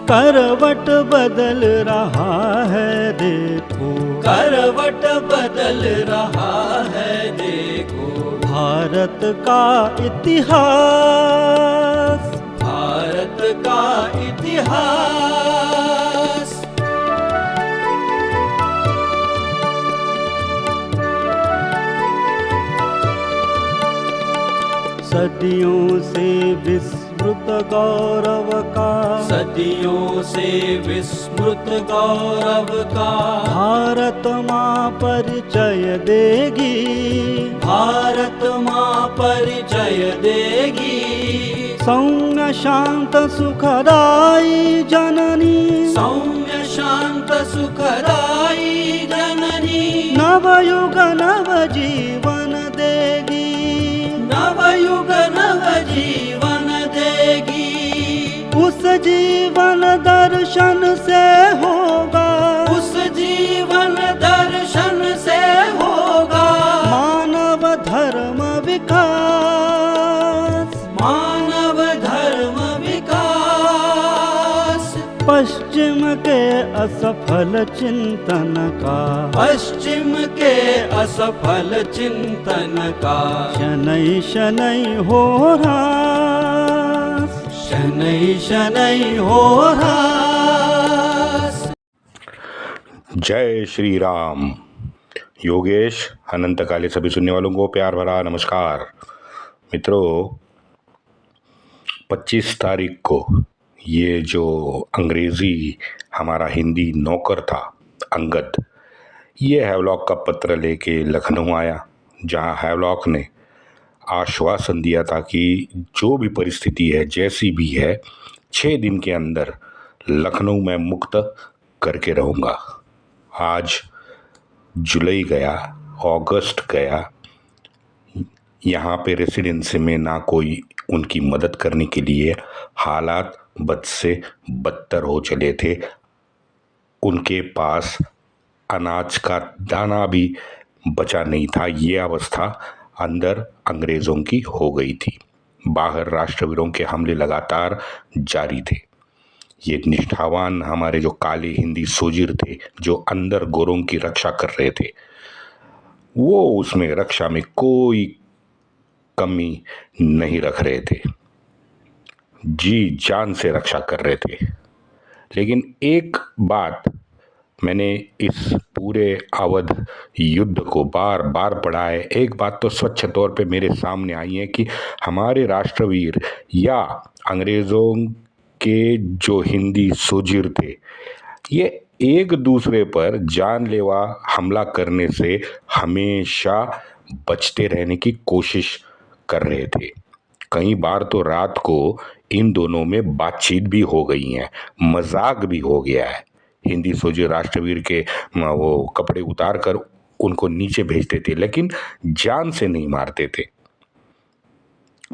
करवट बदल रहा है देखो, करवट बदल रहा है देखो, भारत का इतिहास, भारत का इतिहास। सदियों से विस्मृत गौरव का, सदियों से विस्मृत गौरव का, भारत माँ परिचय देगी, भारत माँ परिचय देगी। सौम्य शांत सुखदाई जननी, सौम्य शांत सुखदाई जननी, नवयुग नव जीवन देगी, नवयुग नव जीवन देगी। उस जीवन दर्शन से होगा, उस जीवन दर्शन से होगा मानव धर्म विकास, मानव धर्म विकास। पश्चिम के असफल चिंतन का, पश्चिम के असफल चिंतन का, शनै शनै हो ह्रास, शनै शनै हो ह्रास। जय श्री राम। योगेश अनंत काले सभी सुनने वालों को प्यार भरा नमस्कार। मित्रों, 25 तारीख को ये जो अंग्रेजी हमारा हिंदी नौकर था अंगद, ये हैवलॉक का पत्र लेके लखनऊ आया, जहां हैवलॉक ने आश्वासन दिया था कि जो भी परिस्थिति है जैसी भी है 6 दिन के अंदर लखनऊ में मुक्त करके रहूँगा। आज जुलाई गया, अगस्त गया, यहाँ पे रेसिडेंसी में ना कोई उनकी मदद करने के लिए, हालात बद से बदतर हो चले थे। उनके पास अनाज का दाना भी बचा नहीं था। ये अवस्था अंदर अंग्रेज़ों की हो गई थी। बाहर राष्ट्रवीरों के हमले लगातार जारी थे। ये निष्ठावान हमारे जो काले हिंदी सोजिर थे, जो अंदर गोरों की रक्षा कर रहे थे, वो उसमें रक्षा में कोई कमी नहीं रख रहे थे, जी जान से रक्षा कर रहे थे। लेकिन एक बात मैंने इस पूरे अवध युद्ध को बार बार पढ़ा है, एक बात तो स्वच्छ तौर पे मेरे सामने आई है कि हमारे राष्ट्रवीर या अंग्रेज़ों के जो हिंदी सोजिर थे, ये एक दूसरे पर जानलेवा हमला करने से हमेशा बचते रहने की कोशिश कर रहे थे। कई बार तो रात को इन दोनों में बातचीत भी हो गई है, मजाक भी हो गया है। हिंदी सोजिर राष्ट्रवीर के वो कपड़े उतार कर उनको नीचे भेजते थे, लेकिन जान से नहीं मारते थे।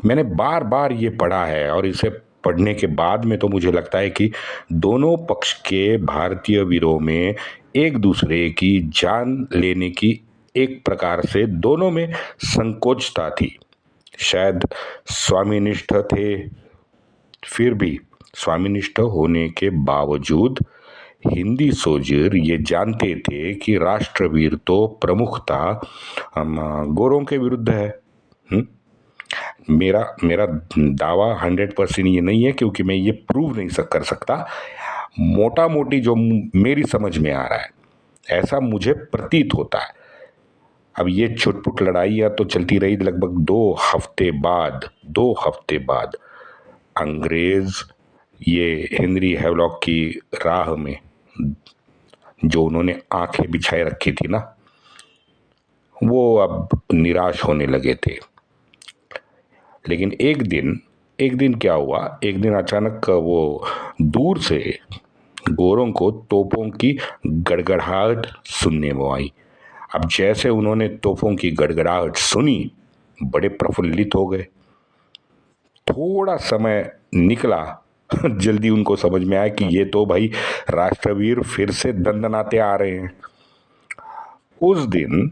मैंने बार बार ये पढ़ा है और इसे पढ़ने के बाद में तो मुझे लगता है कि दोनों पक्ष के भारतीय वीरों में एक दूसरे की जान लेने की एक प्रकार से दोनों में संकोचता थी। शायद स्वामीनिष्ठ थे, फिर भी स्वामीनिष्ठ होने के बावजूद हिंदी सोजिर ये जानते थे कि राष्ट्रवीर तो प्रमुखता गोरों के विरुद्ध है। मेरा दावा 100% ये नहीं है, क्योंकि मैं ये प्रूव नहीं कर सकता। मोटा मोटी जो मेरी समझ में आ रहा है, ऐसा मुझे प्रतीत होता है। अब ये छुटपुट लड़ाइयाँ तो चलती रही। लगभग 2 हफ्ते बाद अंग्रेज़ ये हेनरी हैवलॉक की राह में जो उन्होंने आंखें बिछाए रखी थी ना, वो अब निराश होने लगे थे। लेकिन एक दिन क्या हुआ, एक दिन अचानक वो दूर से गोरों को तोपों की गड़गड़ाहट सुनने में आई। अब जैसे उन्होंने तोपों की गड़गड़ाहट सुनी, बड़े प्रफुल्लित हो गए। थोड़ा समय निकला, जल्दी उनको समझ में आया कि ये तो भाई राष्ट्रवीर फिर से दंदनाते आ रहे हैं। उस दिन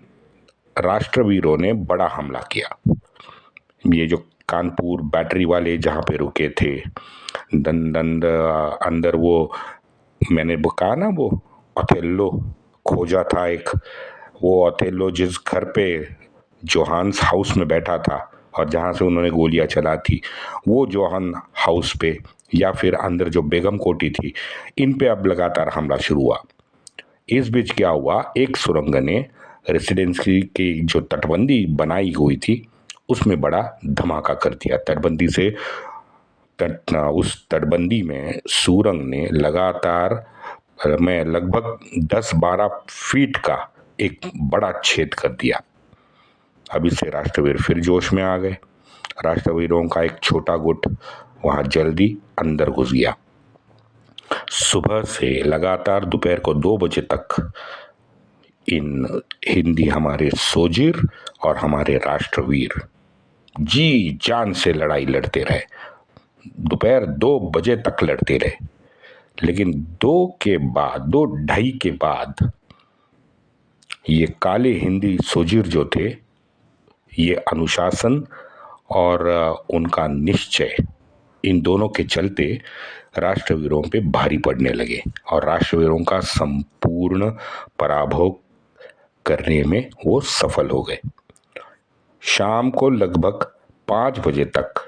राष्ट्रवीरों ने बड़ा हमला किया। ये जो कानपुर बैटरी वाले जहाँ पे रुके थे, अंदर वो मैंने कहा ना, वो ओथेलो खोजा था एक, वो ओथेलो जिस घर पे जोहान्स हाउस में बैठा था और जहाँ से उन्होंने गोलियां चला थी, वो जोहान हाउस पे या फिर अंदर जो बेगम कोठी थी, इन पे अब लगातार हमला शुरू हुआ। इस बीच क्या हुआ, एक सुरंग ने रेसिडेंसी की जो तटबंदी बनाई हुई थी उसमें बड़ा धमाका कर दिया। उस तटबंदी में सुरंग ने लगातार में लगभग 10-12 फीट का एक बड़ा छेद कर दिया। अब इससे राष्ट्रवीर फिर जोश में आ गए। राष्ट्रवीरों का एक छोटा गुट वहां जल्दी अंदर घुस गया। सुबह से लगातार दोपहर को 2 बजे तक इन हिंदी हमारे सोजिर और हमारे राष्ट्रवीर जी जान से लड़ाई लड़ते रहे। दोपहर 2 बजे तक लड़ते रहे, लेकिन 2:30 के बाद ये काले हिंदी सोजिर जो थे, ये अनुशासन और उनका निश्चय, इन दोनों के चलते राष्ट्रवीरों पे भारी पड़ने लगे और राष्ट्रवीरों का संपूर्ण पराभव करने में वो सफल हो गए। शाम को लगभग 5 बजे तक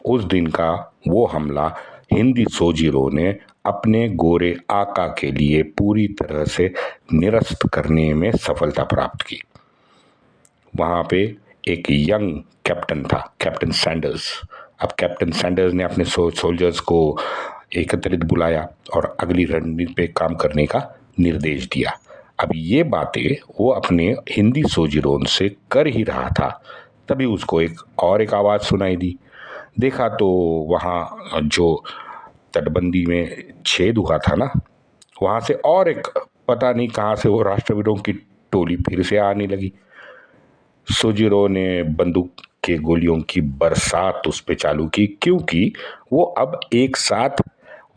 उस दिन का वो हमला हिंदी सोजिरों ने अपने गोरे आका के लिए पूरी तरह से निरस्त करने में सफलता प्राप्त की। वहां पे एक यंग कैप्टन था, कैप्टन सैंडर्स। अब कैप्टन सैंडर्स ने अपने सोल्जर्स को एकत्रित बुलाया और अगली रणनीति पे काम करने का निर्देश दिया। अब ये बातें वो अपने हिंदी सोजिरों से कर ही रहा था, तभी उसको एक आवाज़ सुनाई दी। देखा तो वहाँ जो तटबंदी में छेद हुआ था ना, वहाँ से और एक पता नहीं कहाँ से वो राष्ट्रवीरों की टोली फिर से आने लगी। सोजिरों ने बंदूक के गोलियों की बरसात उस पे चालू की, क्योंकि वो अब एक साथ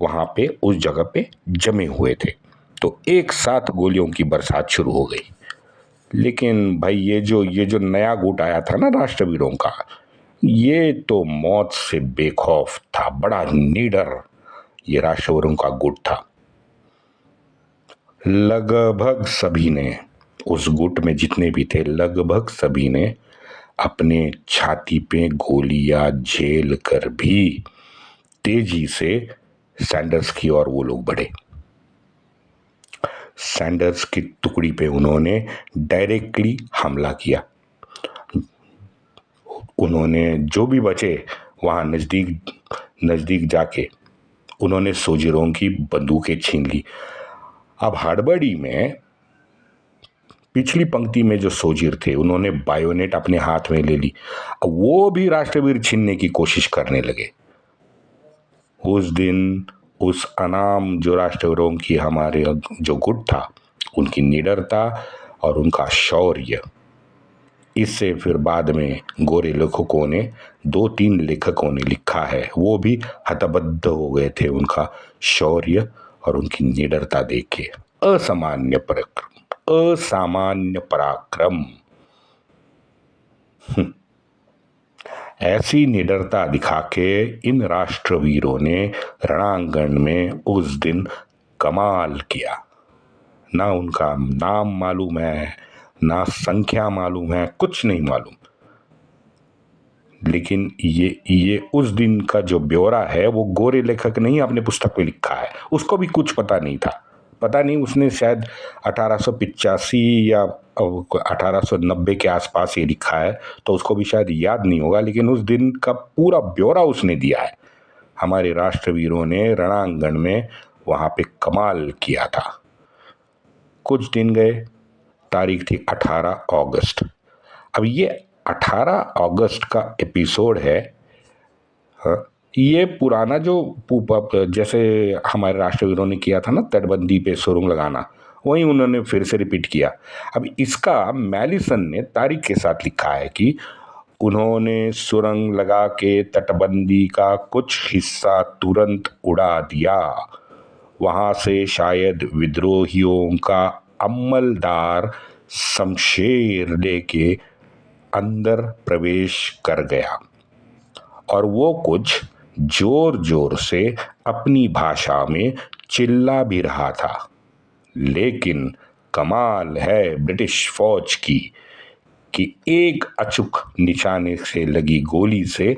वहाँ पे उस जगह पे जमे हुए थे, तो एक साथ गोलियों की बरसात शुरू हो गई। लेकिन भाई ये जो नया गुट आया था ना राष्ट्रवीरों का, ये तो मौत से बेखौफ था, बड़ा निडर ये राष्ट्रवीरों का गुट था। लगभग सभी ने, उस गुट में जितने भी थे, लगभग सभी ने अपने छाती पे गोलियां झेल कर भी तेजी से सैंडर्स की ओर वो लोग बढ़े। सैंडर्स की टुकड़ी पे उन्होंने डायरेक्टली हमला किया। उन्होंने जो भी बचे वहां नजदीक जाके उन्होंने सोजिरों की बंदूकें छीन ली। अब हड़बड़ी में पिछली पंक्ति में जो सोजिर थे, उन्होंने बायोनेट अपने हाथ में ले ली। अब वो भी राष्ट्रवीर छीनने की कोशिश करने लगे। उस दिन उस अनाम जो राष्ट्रवीरों की हमारे जो गुट था, उनकी निडरता और उनका शौर्य, इससे फिर बाद में गोरे लेखकों ने, 2-3 लेखकों ने लिखा है, वो भी हतबद्ध हो गए थे उनका शौर्य और उनकी निडरता देख के। असामान्य पराक्रम। ऐसी निडरता दिखा के इन राष्ट्रवीरों ने रणांगण में उस दिन कमाल किया। ना उनका नाम मालूम है, ना संख्या मालूम है, कुछ नहीं मालूम, लेकिन ये उस दिन का जो ब्यौरा है वो गोरे लेखक ने ही अपने पुस्तक में लिखा है। उसको भी कुछ पता नहीं था, पता नहीं, उसने शायद 1885 या 1890 के आसपास ये लिखा है, तो उसको भी शायद याद नहीं होगा, लेकिन उस दिन का पूरा ब्यौरा उसने दिया है। हमारे राष्ट्रवीरों ने रणांगण में वहाँ पे कमाल किया था। कुछ दिन गए, तारीख थी 18 अगस्त। अब ये 18 अगस्त का एपिसोड है। ये पुराना जो जैसे हमारे राष्ट्रवीरों ने किया था ना तटबंदी पे सुरंग लगाना, वही उन्होंने फिर से रिपीट किया। अब इसका मैलिसन ने तारीख के साथ लिखा है कि उन्होंने सुरंग लगा के तटबंदी का कुछ हिस्सा तुरंत उड़ा दिया। वहां से शायद विद्रोहियों का अमलदार शमशेर लेके अंदर प्रवेश कर गया। और वो कुछ जोर जोर से अपनी भाषा में चिल्ला भी रहा था। लेकिन कमाल है ब्रिटिश फौज की कि एक अचूक निशाने से लगी गोली से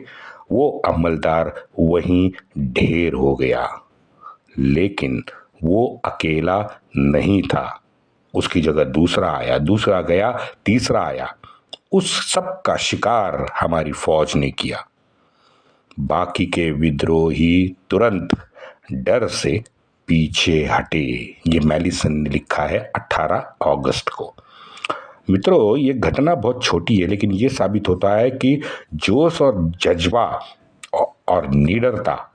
वो अमलदार वहीं ढेर हो गया। लेकिन वो अकेला नहीं था, उसकी जगह दूसरा आया, दूसरा गया, तीसरा आया। उस सब का शिकार हमारी फौज ने किया। बाकी के विद्रोही तुरंत डर से पीछे हटे। ये मैलिसन ने लिखा है 18 अगस्त को। मित्रों, ये घटना बहुत छोटी है, लेकिन ये साबित होता है कि जोश और जज्बा और निडरता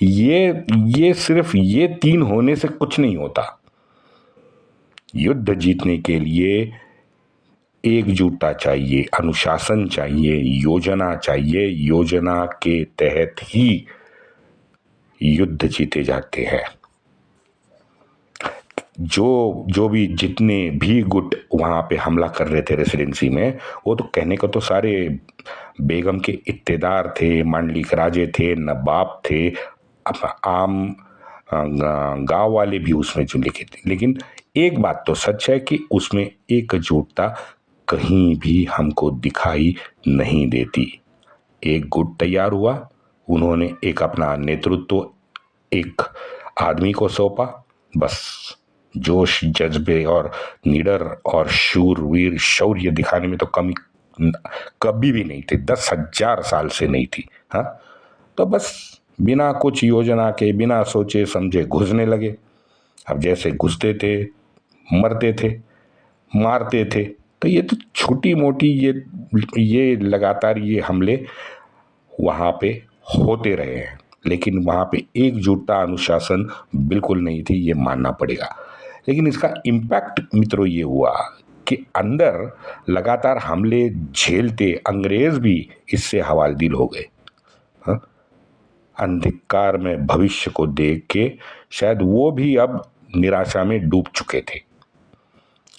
ये सिर्फ ये तीन होने से कुछ नहीं होता। युद्ध जीतने के लिए एकजुटता चाहिए, अनुशासन चाहिए, योजना चाहिए। योजना के तहत ही युद्ध जीते जाते हैं। जो भी जितने भी गुट वहाँ पे हमला कर रहे थे रेसिडेंसी में, वो तो कहने को तो सारे बेगम के इत्तेदार थे, मांडलिक राजे थे, नवाब थे, आम गांव वाले भी उसमें जो लिखे थे। लेकिन एक बात तो सच है कि उसमें एकजुटता कहीं भी हमको दिखाई नहीं देती। एक गुट तैयार हुआ, उन्होंने एक अपना नेतृत्व एक आदमी को सौंपा, बस जोश जज्बे और निडर और शूरवीर शौर्य दिखाने में तो कमी कभी भी नहीं थी, 10,000 साल से नहीं थी। हाँ, तो बस बिना कुछ योजना के, बिना सोचे समझे घुसने लगे। अब जैसे घुसते थे, मरते थे, मारते थे। तो ये तो छोटी मोटी ये लगातार ये हमले वहाँ पे होते रहे हैं, लेकिन वहाँ पे एकजुटता, अनुशासन बिल्कुल नहीं थी, ये मानना पड़ेगा। लेकिन इसका इम्पैक्ट मित्रों ये हुआ कि अंदर लगातार हमले झेलते अंग्रेज भी इससे हवालदिल हो गए। हाँ? अंधकार में भविष्य को देख के शायद वो भी अब निराशा में डूब चुके थे,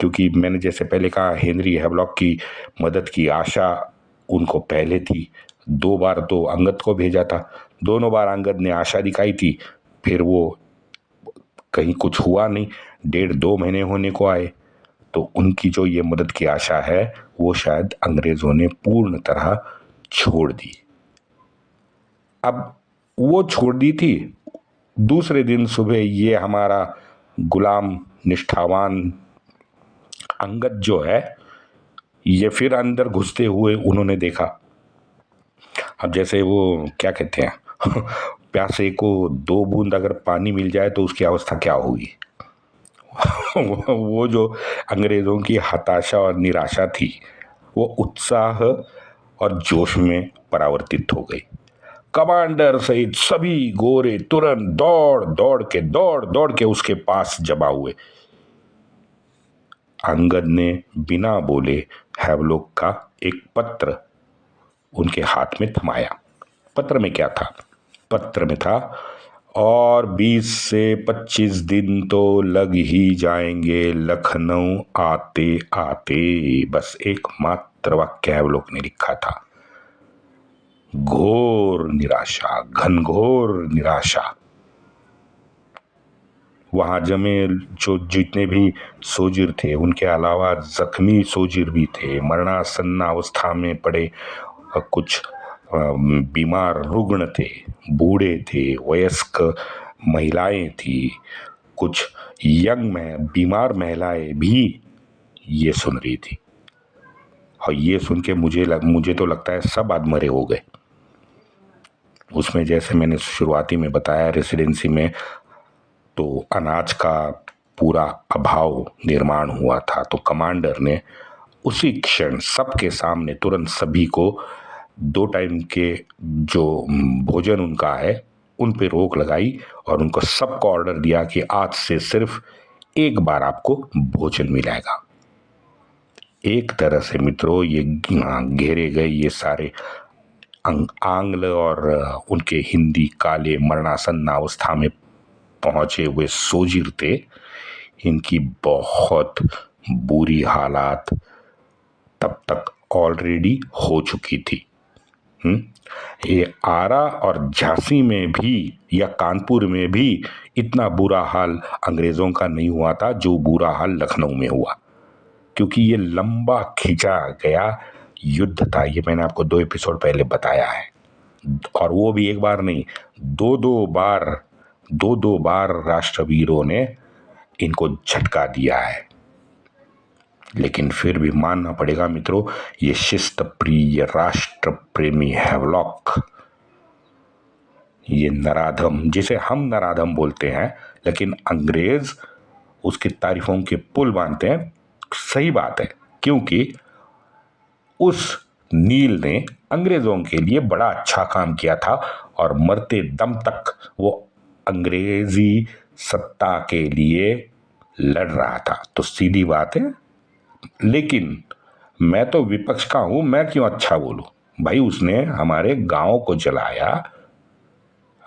क्योंकि मैंने जैसे पहले कहा, हेनरी हैवलॉक की मदद की आशा उनको पहले थी। 2 बार तो अंगद को भेजा था, दोनों बार अंगद ने आशा दिखाई थी, फिर वो कहीं कुछ हुआ नहीं। 1.5-2 महीने होने को आए, तो उनकी जो ये मदद की आशा है वो शायद अंग्रेजों ने पूर्ण तरह छोड़ दी। अब वो छोड़ दी थी, दूसरे दिन सुबह ये हमारा गुलाम निष्ठावान अंगद जो है, ये फिर अंदर घुसते हुए उन्होंने देखा। अब जैसे वो क्या कहते हैं, प्यासे को 2 बूंद अगर पानी मिल जाए तो उसकी अवस्था क्या होगी। वो जो अंग्रेजों की हताशा और निराशा थी, वो उत्साह और जोश में परावर्तित हो गई। कमांडर सहित सभी गोरे तुरंत दौड़ के उसके पास जमा हुए। अंगद ने बिना बोले हैवलॉक का एक पत्र उनके हाथ में थमाया। पत्र में क्या था? पत्र में था, और 20 से 25 दिन तो लग ही जाएंगे लखनऊ आते आते। बस एक मात्र वाक्य हैवलॉक ने लिखा था। घोर निराशा, घनघोर निराशा। वहां जमे जो जितने भी सोजिर थे, उनके अलावा जख्मी सोजिर भी थे, मरणासन्न अवस्था में पड़े कुछ बीमार रुग्ण थे, बूढ़े थे, वयस्क महिलाएं थी, कुछ यंग में बीमार महिलाएं भी ये सुन रही थी। और ये सुन के मुझे तो लगता है सब आदमरे हो गए। उसमें जैसे मैंने शुरुआती में बताया, रेसिडेंसी में तो अनाज का पूरा अभाव निर्माण हुआ था। तो कमांडर ने उसी क्षण सबके सामने तुरंत सभी को 2 टाइम के जो भोजन उनका है उन पे रोक लगाई और उनको सबको ऑर्डर दिया कि आज से सिर्फ एक बार आपको भोजन मिलेगा। एक तरह से मित्रों ये घेरे गए ये सारे आंग्ल और उनके हिंदी काले मरणासन्न अवस्था में पहुंचे हुए सोजिर थे। इनकी बहुत बुरी हालात तब तक ऑलरेडी हो चुकी थी। ये आरा और झांसी में भी या कानपुर में भी इतना बुरा हाल अंग्रेज़ों का नहीं हुआ था जो बुरा हाल लखनऊ में हुआ, क्योंकि ये लंबा खींचा गया युद्ध था। ये मैंने आपको 2 एपिसोड पहले बताया है, और वो भी एक बार नहीं, दो बार राष्ट्रवीरों ने इनको झटका दिया है। लेकिन फिर भी मानना पड़ेगा मित्रों, ये शिस्त प्रिय राष्ट्र प्रेमी हैवलॉक, ये नराधम, जिसे हम नराधम बोलते हैं लेकिन अंग्रेज उसकी तारीफों के पुल बांधते हैं। सही बात है, क्योंकि उस नील ने अंग्रेजों के लिए बड़ा अच्छा काम किया था और मरते दम तक वो अंग्रेजी सत्ता के लिए लड़ रहा था। तो सीधी बात है, लेकिन मैं तो विपक्ष का हूं, मैं क्यों अच्छा बोलूं भाई। उसने हमारे गांव को जलाया,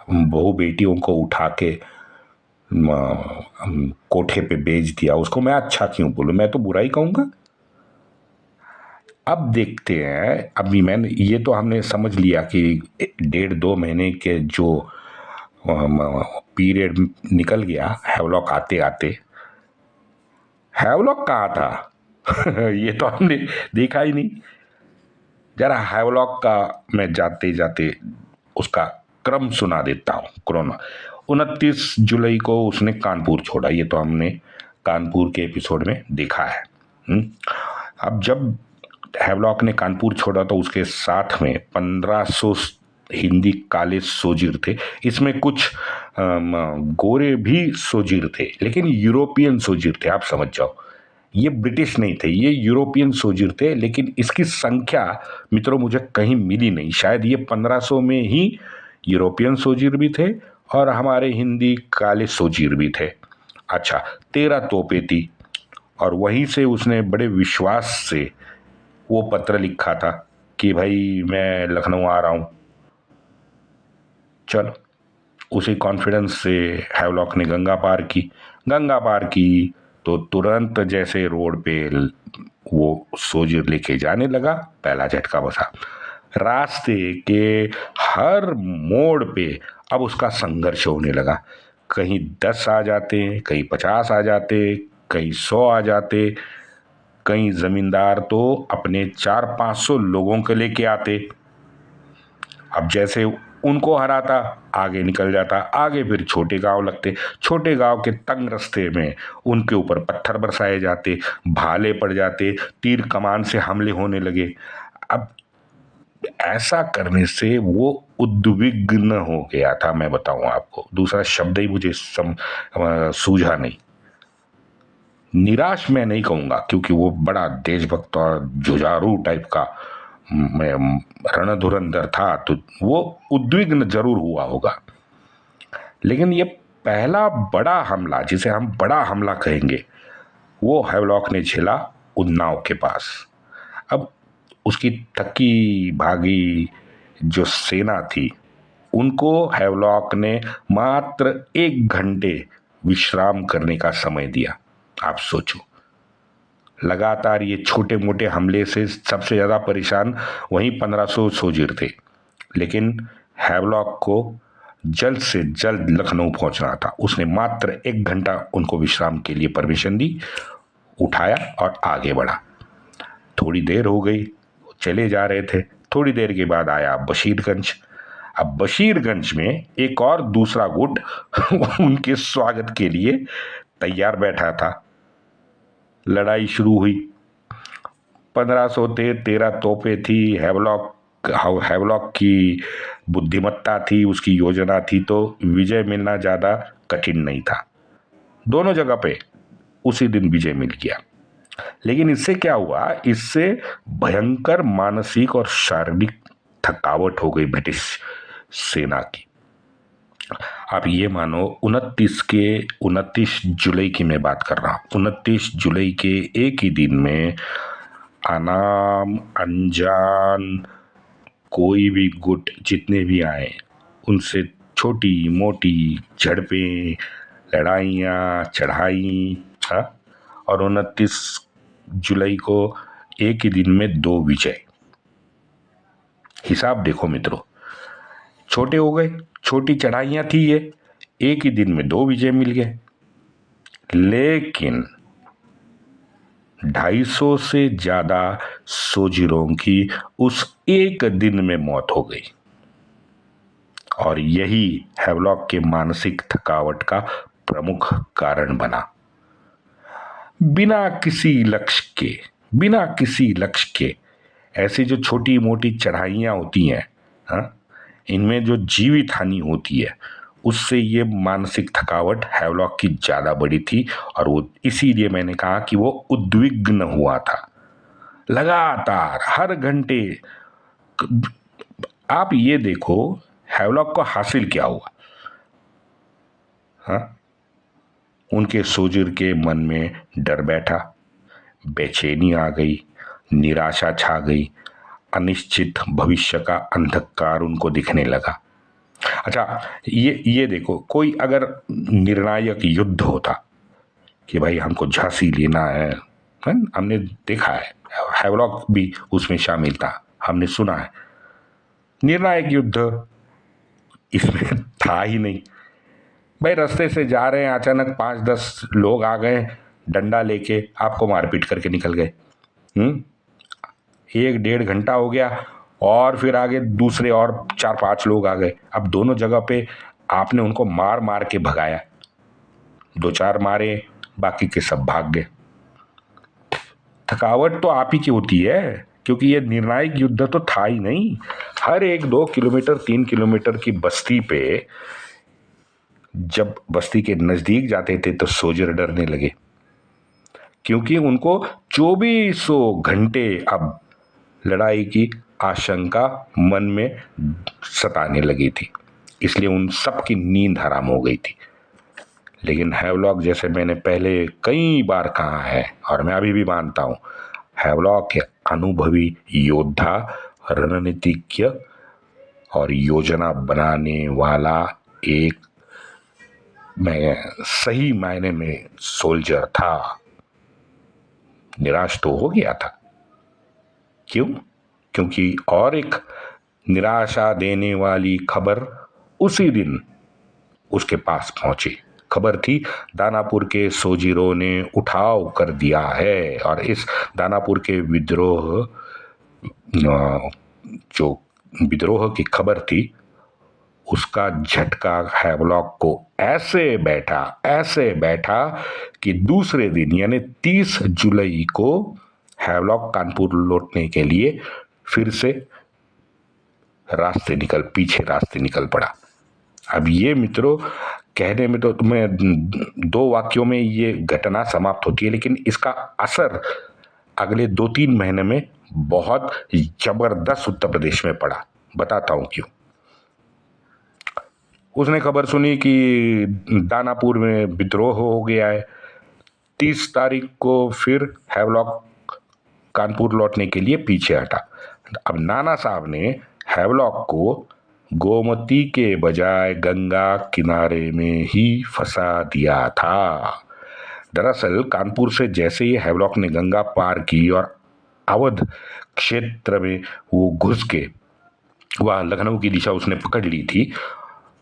बहू बेटियों को उठा के कोठे पे बेच दिया, उसको मैं अच्छा क्यों बोलूं, मैं तो बुरा ही कहूंगा। अब देखते हैं, अभी मैंने ये तो हमने समझ लिया कि 1.5-2 महीने के जो पीरियड निकल गया हैवलॉक आते आते। हैवलॉक कहाँ था ये तो हमने देखा ही नहीं। जरा हैवलॉक का मैं जाते जाते उसका क्रम सुना देता हूँ। कोरोना 29 जुलाई को उसने कानपुर छोड़ा, ये तो हमने कानपुर के एपिसोड में देखा है। अब जब हैवलॉक ने कानपुर छोड़ा तो उसके साथ में 1500 हिंदी काले सोजिर थे। इसमें कुछ गोरे भी सोजिर थे, लेकिन यूरोपियन सोजिर थे, आप समझ जाओ। ये ब्रिटिश नहीं थे, ये यूरोपियन सोजिर थे। लेकिन इसकी संख्या मित्रों मुझे कहीं मिली नहीं। शायद ये 1500 में ही यूरोपियन सोजिर भी थे और हमारे हिंदी काले सोजिर भी थे। अच्छा, 13 तोपें थी, और वहीं से उसने बड़े विश्वास से वो पत्र लिखा था कि भाई मैं लखनऊ आ रहा हूँ। चलो, उसी कॉन्फिडेंस से हैवलॉक ने गंगा पार की तो तुरंत जैसे रोड पे वो सोजिर लेके जाने लगा, पहला झटका बसा। रास्ते के हर मोड़ पे अब उसका संघर्ष होने लगा। कहीं 10 आ जाते, कहीं 50 आ जाते, कहीं 100 आ जाते, कई जमींदार तो अपने 400-500 लोगों के लेके आते। अब जैसे उनको हराता, आगे निकल जाता, आगे फिर छोटे गांव लगते, छोटे गांव के तंग रास्ते में उनके ऊपर पत्थर बरसाए जाते, भाले पड़ जाते, तीर कमान से हमले होने लगे। अब ऐसा करने से वो उद्विग्न हो गया था, मैं बताऊं आपको, दूसरा शब्द ही मुझे सूझा नहीं। निराश मैं नहीं कहूँगा, क्योंकि वो बड़ा देशभक्त और जुझारू टाइप का रणधुरंधर था, तो वो उद्विग्न जरूर हुआ होगा। लेकिन ये पहला बड़ा हमला, जिसे हम बड़ा हमला कहेंगे, वो हैवलॉक ने झेला उन्नाव के पास। अब उसकी थकी भागी जो सेना थी, उनको हैवलॉक ने मात्र 1 घंटे विश्राम करने का समय दिया। आप सोचो, लगातार ये छोटे मोटे हमले से सबसे ज़्यादा परेशान वहीं 1500 सोजिर थे। लेकिन हैवलॉक को जल्द से जल्द लखनऊ पहुंचना था। उसने मात्र 1 घंटा उनको विश्राम के लिए परमिशन दी, उठाया और आगे बढ़ा। थोड़ी देर हो गई, चले जा रहे थे। थोड़ी देर के बाद आया बशीरगंज। अब बशीरगंज में एक और दूसरा गुट उनके स्वागत के लिए तैयार बैठा था। लड़ाई शुरू हुई। 1500 थे, 13 तोपें थी। हैवलॉक की बुद्धिमत्ता थी, उसकी योजना थी, तो विजय मिलना ज़्यादा कठिन नहीं था। दोनों जगह पे उसी दिन विजय मिल गया। लेकिन इससे क्या हुआ, इससे भयंकर मानसिक और शारीरिक थकावट हो गई ब्रिटिश सेना की। आप ये मानो 29 जुलाई की मैं बात कर रहा हूँ। 29 जुलाई के एक ही दिन में अनाम अनजान कोई भी गुट जितने भी आए, उनसे छोटी मोटी झड़पें, लड़ाइयाँ, चढ़ाई। और 29 जुलाई को एक ही दिन में 2 विजय। हिसाब देखो मित्रों, छोटे हो गए, छोटी चढ़ाइयां थी ये, एक ही दिन में 2 विजय मिल गए। लेकिन 250 से ज्यादा सोल्जरों की उस एक दिन में मौत हो गई और यही हैवलॉक के मानसिक थकावट का प्रमुख कारण बना। बिना किसी लक्ष्य के ऐसी जो छोटी मोटी चढ़ाइयां होती हैं, हाँ, इनमें जो जीवित हानि होती है, उससे ये मानसिक थकावट हैवलॉक की ज्यादा बड़ी थी और वो इसीलिए मैंने कहा कि वो उद्विग्न हुआ था। लगातार हर घंटे। आप ये देखो हैवलॉक को हासिल क्या हुआ। हाँ, उनके सोल्जर के मन में डर बैठा, बेचैनी आ गई, निराशा छा गई, अनिश्चित भविष्य का अंधकार उनको दिखने लगा। अच्छा, ये देखो, कोई अगर निर्णायक युद्ध होता कि भाई हमको झांसी लेना है, हमने देखा है, हैवलॉक भी उसमें शामिल था, हमने सुना है। निर्णायक युद्ध इसमें था ही नहीं। भाई रास्ते से जा रहे हैं, अचानक 5-10 लोग आ गए, डंडा लेके आपको मारपीट करके निकल गए। 1-1.5 घंटा हो गया और फिर आगे दूसरे और 4-5 लोग आ गए। अब दोनों जगह पे आपने उनको मार मार के भगाया, 2-4 मारे, बाकी के सब भाग गए। थकावट तो आप ही की होती है, क्योंकि ये निर्णायक युद्ध तो था ही नहीं। हर 1-2 किलोमीटर 3 किलोमीटर की बस्ती पे जब बस्ती के नजदीक जाते थे तो सोल्जर डरने लगे, क्योंकि उनको 2400 घंटे अब लड़ाई की आशंका मन में सताने लगी थी, इसलिए उन सब की नींद हराम हो गई थी। लेकिन हैवलॉक, जैसे मैंने पहले कई बार कहा है और मैं अभी भी मानता हूं, हैवलॉक अनुभवी योद्धा, रणनीतिज्ञ और योजना बनाने वाला एक सही मायने में सोल्जर था। निराश तो हो गया था। क्यों? क्योंकि और एक निराशा देने वाली खबर उसी दिन उसके पास पहुंची। खबर थी, दानापुर के सोल्जरों ने उठाव कर दिया है और इस दानापुर के जो विद्रोह की खबर थी, उसका झटका हैवलॉक को ऐसे बैठा कि दूसरे दिन यानी 30 जुलाई को हैवलॉक कानपुर लौटने के लिए फिर से पीछे रास्ते निकल पड़ा। अब ये मित्रों, कहने में तो मैं 2 वाक्यों में ये घटना समाप्त होती है, लेकिन इसका असर अगले 2-3 महीने में बहुत जबरदस्त उत्तर प्रदेश में पड़ा। बताता हूं क्यों। उसने खबर सुनी कि दानापुर में विद्रोह हो गया है। 30 तारीख को फिर हैवलॉक कानपुर लौटने के लिए पीछे हटा। अब नाना साहब ने हैवलॉक को गोमती के बजाय गंगा किनारे में ही फंसा दिया था। दरअसल कानपुर से जैसे ही हैवलॉक ने गंगा पार की और अवध क्षेत्र में वो घुस के वहाँ लखनऊ की दिशा उसने पकड़ ली थी,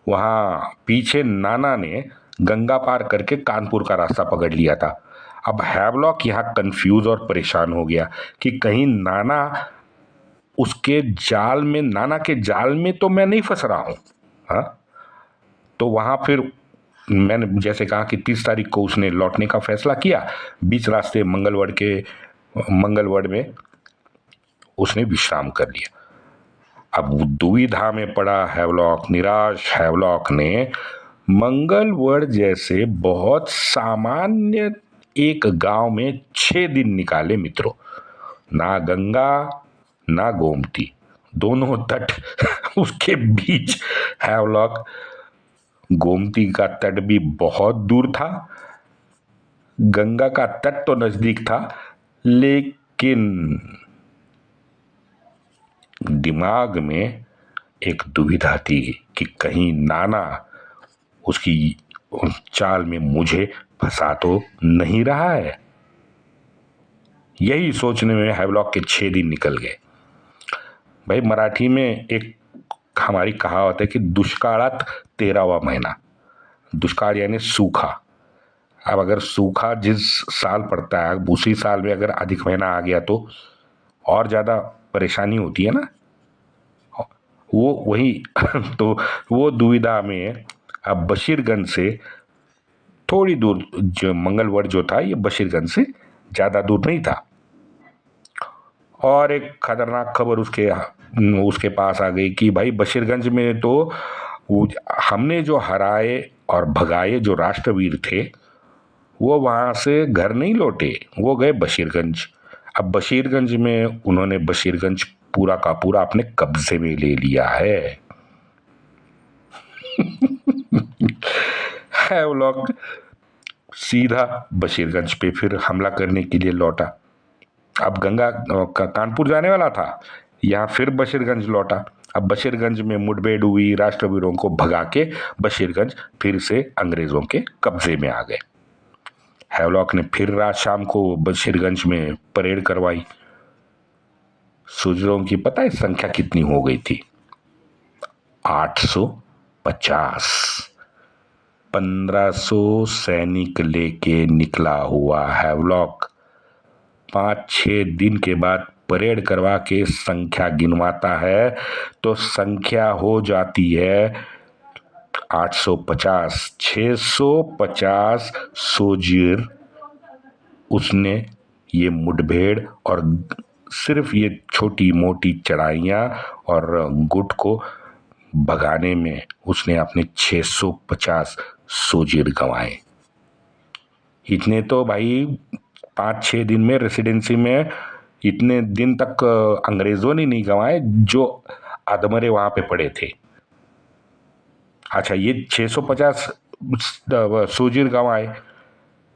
वहाँ पीछे नाना ने गंगा पार करके कानपुर का रास्ता पकड़ लिया था। अब हैवलॉक यहाँ कंफ्यूज और परेशान हो गया कि कहीं नाना के जाल में तो मैं नहीं फंस रहा हूँ। हाँ, तो वहाँ फिर मैंने जैसे कहा कि 30 तारीख को उसने लौटने का फैसला किया। बीच रास्ते मंगलवड़ में उसने विश्राम कर लिया। अब दुविधा में पड़ा हैवलॉक, निराश हैवलॉक ने मंगलवड़ जैसे बहुत सामान्य एक गांव में 6 दिन निकाले मित्रों। ना गंगा ना गोमती, दोनों तट उसके बीच हैवलॉक। गोमती का तट भी बहुत दूर था, गंगा का तट तो नजदीक था, लेकिन दिमाग में एक दुविधा थी कि कहीं नाना उसकी चाल में मुझे फंसा तो नहीं रहा है। यही सोचने में हैवलॉक के 6 दिन निकल गए। भाई मराठी में एक हमारी कहावत है कि दुष्काळात 13वां महीना। दुष्काल यानी सूखा। अब अगर सूखा जिस साल पड़ता है उसी साल में अगर अधिक महीना आ गया तो और ज़्यादा परेशानी होती है ना। वो वही तो वो दुविधा में अब बशीरगंज से थोड़ी दूर जो मंगलवड़ जो था ये बशीरगंज से ज़्यादा दूर नहीं था। और एक खतरनाक खबर उसके पास आ गई कि भाई बशीरगंज में तो वो हमने जो हराए और भगाए जो राष्ट्रवीर थे वो वहाँ से घर नहीं लौटे, वो गए बशीरगंज। अब बशीरगंज में उन्होंने बशीरगंज पूरा का पूरा अपने कब्जे में ले लिया है। वो लोग सीधा बशीरगंज पे फिर हमला करने के लिए लौटा। अब कानपुर जाने वाला था, यहाँ फिर बशीरगंज लौटा। अब बशीरगंज में मुठभेड़ हुई, राष्ट्रवीरों को भगा के बशीरगंज फिर से अंग्रेजों के कब्जे में आ गए। हैवलॉक ने फिर रात शाम को बशीरगंज में परेड करवाई। सूजरों की पता है संख्या कितनी हो गई थी? 850। 1500 सैनिक लेके निकला हुआ हैवलॉक 5-6 दिन के बाद परेड करवा के संख्या गिनवाता है तो संख्या हो जाती है 850। 650 सोल्जर उसने ये मुठभेड़ और सिर्फ ये छोटी मोटी चढ़ाइयाँ और गुट को भगाने में उसने अपने 650 सोल्जर गंवाए। इतने तो भाई 5-6 दिन में रेसिडेंसी में इतने दिन तक अंग्रेजों ने नहीं गंवाए जो अधमरे वहां पे पड़े थे। अच्छा, ये 650 सोल्जर गंवाए,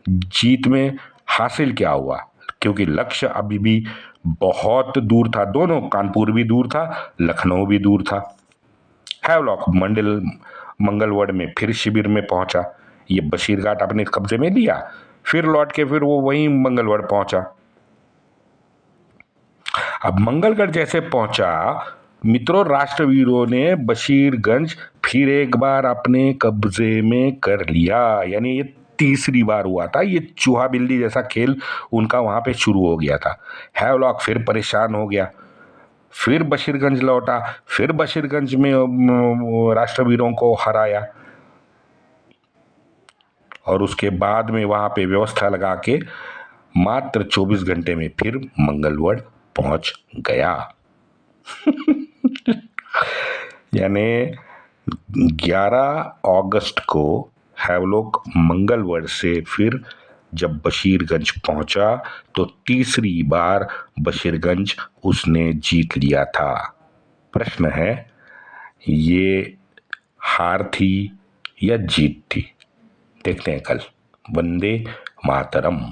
जीत में हासिल क्या हुआ? क्योंकि लक्ष्य अभी भी बहुत दूर था, दोनों कानपुर भी दूर था, लखनऊ भी दूर था। हैवलॉक मंगलवड़ में फिर शिविर में पहुंचा। ये बशीरघाट अपने कब्जे में लिया, फिर लौट के फिर वो वहीं मंगलवड़ पहुंचा। अब मंगलगढ़ जैसे पहुंचा मित्रों, राष्ट्रवीरों ने बशीरगंज फिर एक बार अपने कब्जे में कर लिया। यानी ये तीसरी बार हुआ था। ये चूहा बिल्ली जैसा खेल उनका वहां पे शुरू हो गया था। हैवलॉक फिर परेशान हो गया, फिर बशीरगंज लौटा, फिर बशीरगंज में राष्ट्रवीरों को हराया और उसके बाद में वहां पे व्यवस्था लगा के मात्र 24 घंटे में फिर मंगलवड़ पहुंच गया। यानी 11 अगस्त को हैवलॉक मंगलवड़ से फिर जब बशीरगंज पहुंचा तो तीसरी बार बशीरगंज उसने जीत लिया था। प्रश्न है, ये हार थी या जीत थी? देखते हैं कल। वंदे मातरम।